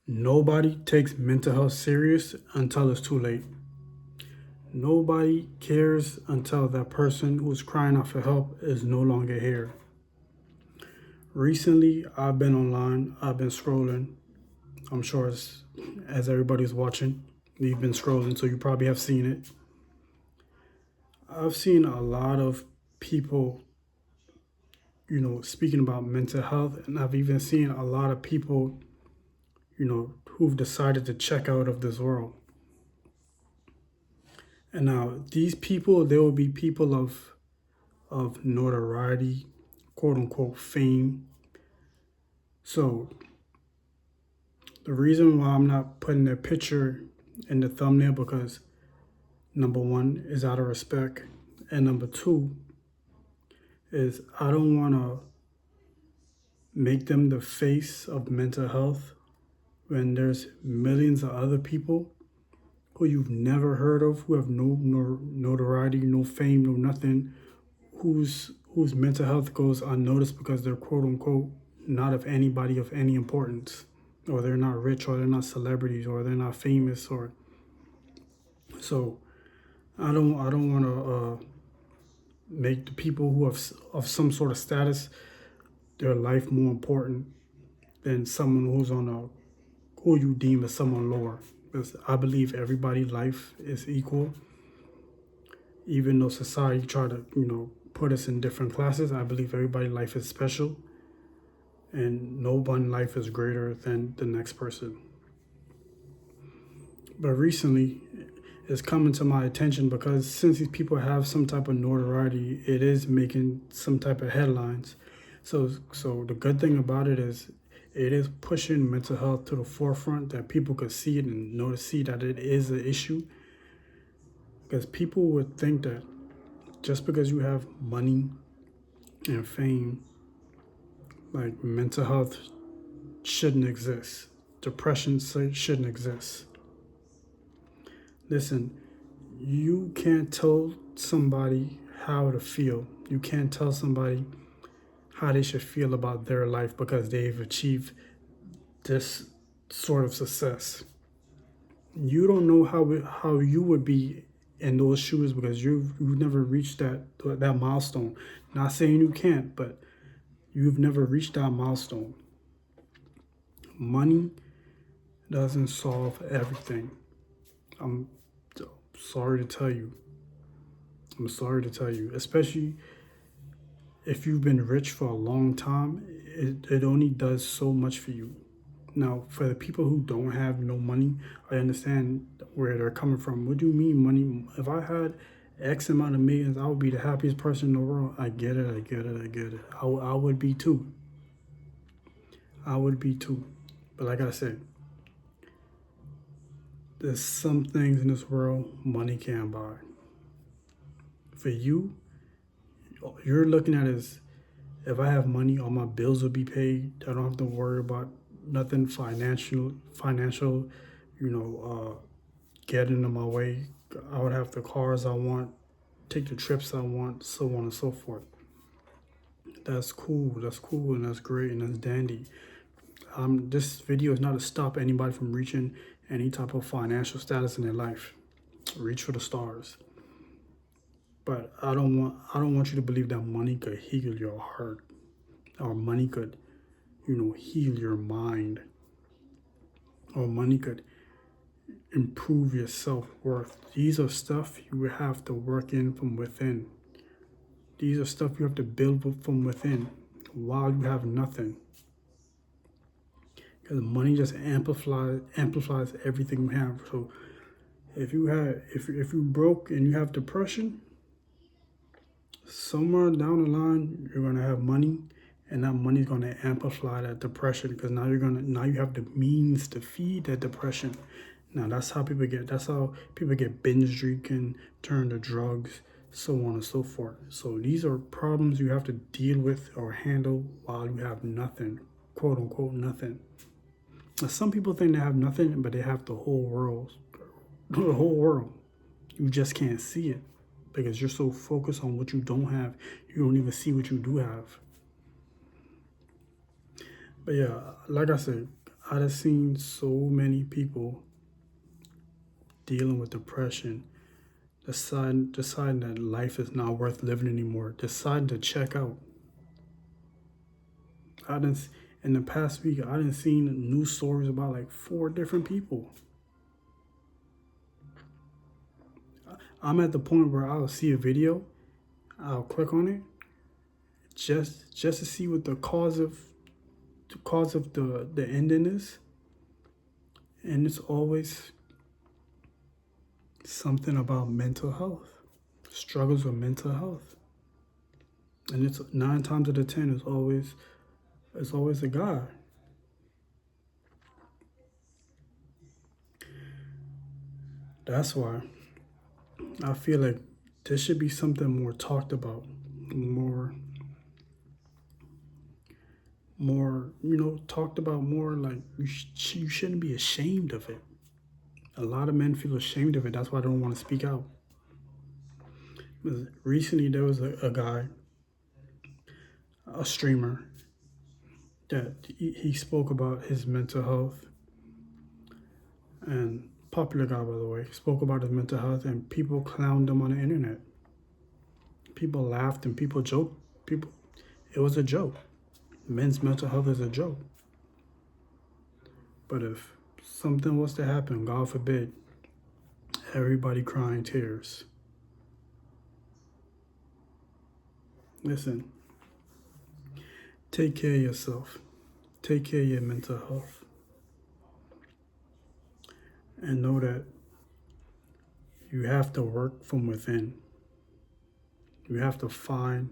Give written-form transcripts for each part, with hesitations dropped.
Nobody takes mental health serious until it's too late. Nobody cares until that person who's crying out for help is no longer here. Recently, I've been online, I've been scrolling. I'm sure as everybody's watching, you've been scrolling, so you probably have seen it. I've seen a lot of people, speaking about mental health, and I've even seen a lot of people, who've decided to check out of this world. And now these people, they will be people of notoriety, quote unquote fame. So the reason why I'm not putting their picture in the thumbnail, because number one is out of respect, and number two is I don't want to make them the face of mental health when there's millions of other people who you've never heard of, who have no notoriety, no fame, no nothing, whose mental health goes unnoticed because they're quote unquote not of anybody of any importance, or they're not rich, or they're not celebrities, or they're not famous, or so. I don't want to make the people who have of some sort of status their life more important than someone who's on a who you deem as someone lower. Because I believe everybody's life is equal, even though society try to put us in different classes. I believe everybody's life is special, and no one life is greater than the next person. But recently, it's coming to my attention because since these people have some type of notoriety, it is making some type of headlines. So the good thing about it is pushing mental health to the forefront, that people could see it and see that it is an issue. Because people would think that just because you have money and fame, like mental health shouldn't exist. Depression shouldn't exist. Listen, you can't tell somebody how to feel. You can't tell somebody how they should feel about their life because they've achieved this sort of success. You don't know how you would be in those shoes because you've never reached that milestone. Not saying you can't, but you've never reached that milestone. Money doesn't solve everything. I'm sorry to tell you. I'm sorry to tell you, especially if you've been rich for a long time, it only does so much for you. Now, for the people who don't have no money, I understand where they're coming from. What do you mean money? If I had X amount of millions, I would be the happiest person in the world. I get it, I get it, I get it. I would be too. I would be too. But like I said, there's some things in this world money can't buy. For you, you're looking at it as if I have money, all my bills will be paid. I don't have to worry about nothing financial, getting in my way. I would have the cars I want, take the trips I want, so on and so forth. That's cool. That's cool, and that's great, and that's dandy. This video is not to stop anybody from reaching any type of financial status in their life. Reach for the stars. But I don't want you to believe that money could heal your heart, or money could, heal your mind, or money could improve your self-worth. These are stuff you have to work in from within. These are stuff you have to build from within while you have nothing. Because money just amplifies everything you have. So if you broke and you have depression, somewhere down the line you're gonna have money, and that money's gonna amplify that depression, because now you have the means to feed that depression. Now that's how people get binge drinking, turn to drugs, so on and so forth. So these are problems you have to deal with or handle while you have nothing, quote unquote nothing. Now, some people think they have nothing, but they have the whole world. The whole world. You just can't see it because you're so focused on what you don't have, you don't even see what you do have. But yeah, like I said, I've seen so many people dealing with depression, deciding that life is not worth living anymore, deciding to check out. I didn't in the past week. I didn't seen news stories about like 4 different people. I'm at the point where I'll see a video, I'll click on it just to see what the ending is, and it's always something about mental health, struggles with mental health, and it's 9 times out of 10 it's always a guy. That's why I feel like there should be something more talked about, more talked about more. Like you shouldn't be ashamed of it. A lot of men feel ashamed of it. That's why I don't want to speak out. Recently, there was a guy, a streamer, that he spoke about his mental health, and popular guy, by the way, spoke about his mental health, and people clowned him on the internet. People laughed and people joked. People, it was a joke. Men's mental health is a joke. But if something was to happen, God forbid, everybody crying tears. Listen, take care of yourself. Take care of your mental health. And know that you have to work from within. You have to find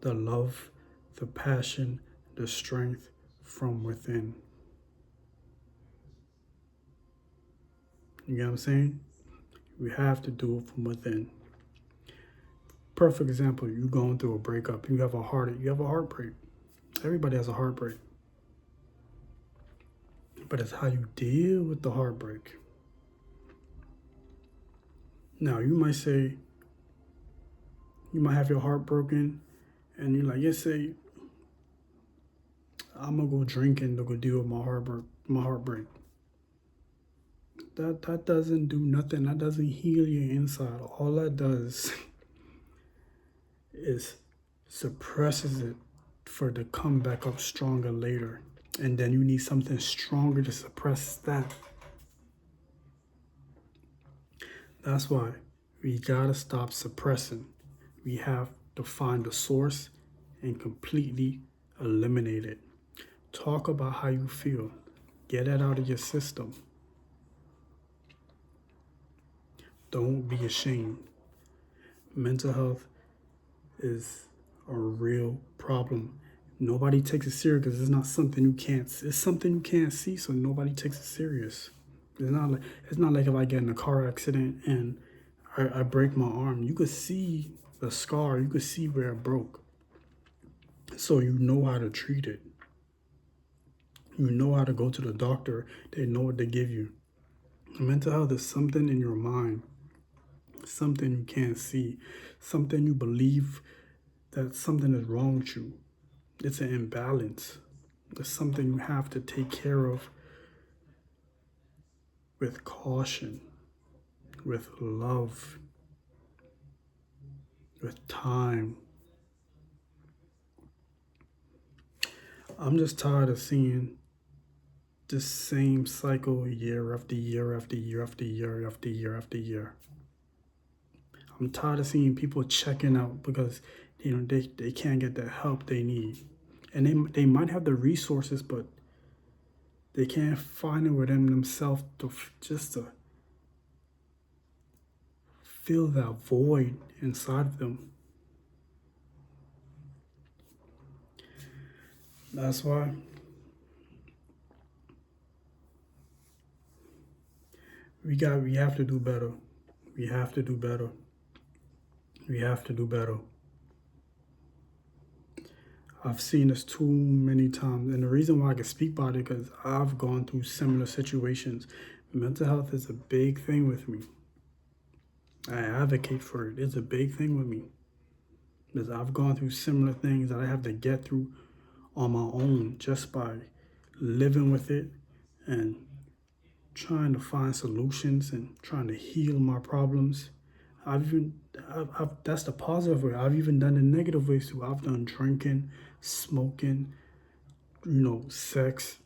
the love, the passion, the strength from within. You get what I'm saying? We have to do it from within. Perfect example, you going through a breakup, you have a heartbreak. Everybody has a heartbreak. But it's how you deal with the heartbreak. Now you might say, you might have your heart broken and you're like, yes, say, I'm gonna go drinking to go deal with my heartbreak. That doesn't do nothing. That doesn't heal your inside. All that does is suppresses it for it to come back up stronger later. And then you need something stronger to suppress that. That's why we gotta stop suppressing. We have to find the source and completely eliminate it. Talk about how you feel. Get it out of your system. Don't be ashamed. Mental health is a real problem. Nobody takes it serious because it's not something you can't. It's something you can't see, so nobody takes it serious. It's not like if I get in a car accident and I break my arm. You could see the scar. You could see where it broke. So you know how to treat it. You know how to go to the doctor. They know what to give you. Mental health is something in your mind, something you can't see, something you believe that something is wrong with you. It's an imbalance. It's something you have to take care of with caution, with love, with time. I'm just tired of seeing the same cycle year after year after year after year after year after year. I'm tired of seeing people checking out because they can't get the help they need. And they might have the resources, but they can't find it within themselves just to fill that void inside of them. That's why we have to do better. We have to do better. We have to do better. I've seen this too many times, and the reason why I can speak about it because I've gone through similar situations. Mental health is a big thing with me. I advocate for it. It's a big thing with me because I've gone through similar things that I have to get through on my own just by living with it, and trying to find solutions and trying to heal my problems. I've even, that's the positive way. I've even done the negative ways too. I've done drinking, smoking, sex,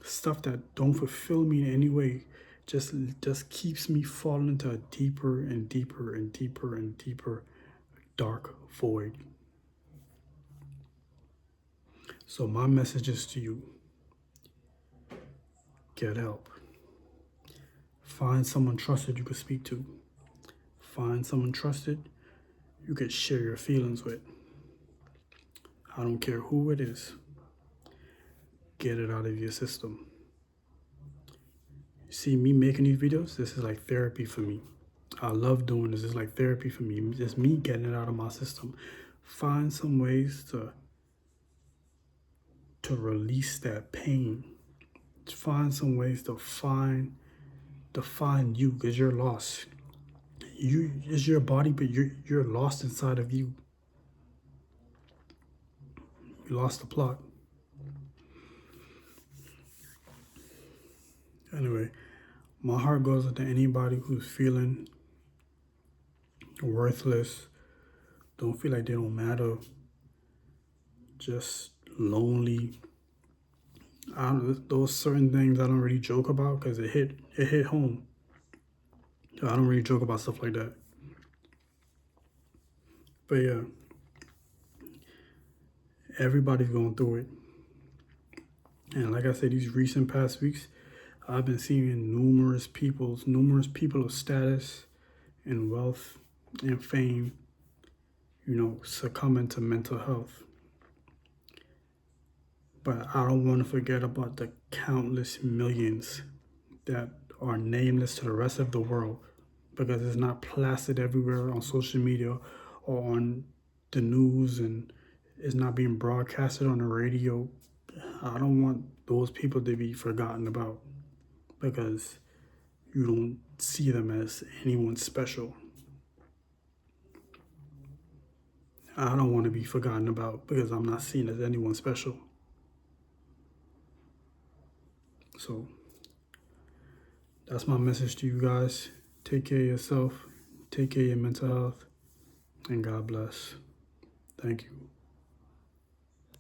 stuff that don't fulfill me in any way. Just keeps me falling into a deeper and deeper and deeper and deeper dark void. So my message is to you: get help. Find someone trusted you can speak to. Find someone trusted you can share your feelings with. I don't care who it is. Get it out of your system. You see me making these videos, this is like therapy for me. I love doing this. It's like therapy for me. Just me getting it out of my system. Find some ways to release that pain. Find some ways to find you, because you're lost. It's your body, but you're lost inside of you. You lost the plot. Anyway, my heart goes out to anybody who's feeling worthless, don't feel like they don't matter, just lonely. Those certain things I don't really joke about because it hit home. So I don't really joke about stuff like that. But yeah, everybody's going through it. And like I said, these recent past weeks, I've been seeing numerous people of status and wealth and fame, succumbing to mental health. But I don't want to forget about the countless millions that are nameless to the rest of the world, because it's not plastered everywhere on social media or on the news, and it's not being broadcasted on the radio. I don't want those people to be forgotten about because you don't see them as anyone special. I don't want to be forgotten about because I'm not seen as anyone special. So that's my message to you guys. Take care of yourself, take care of your mental health, and God bless. Thank you.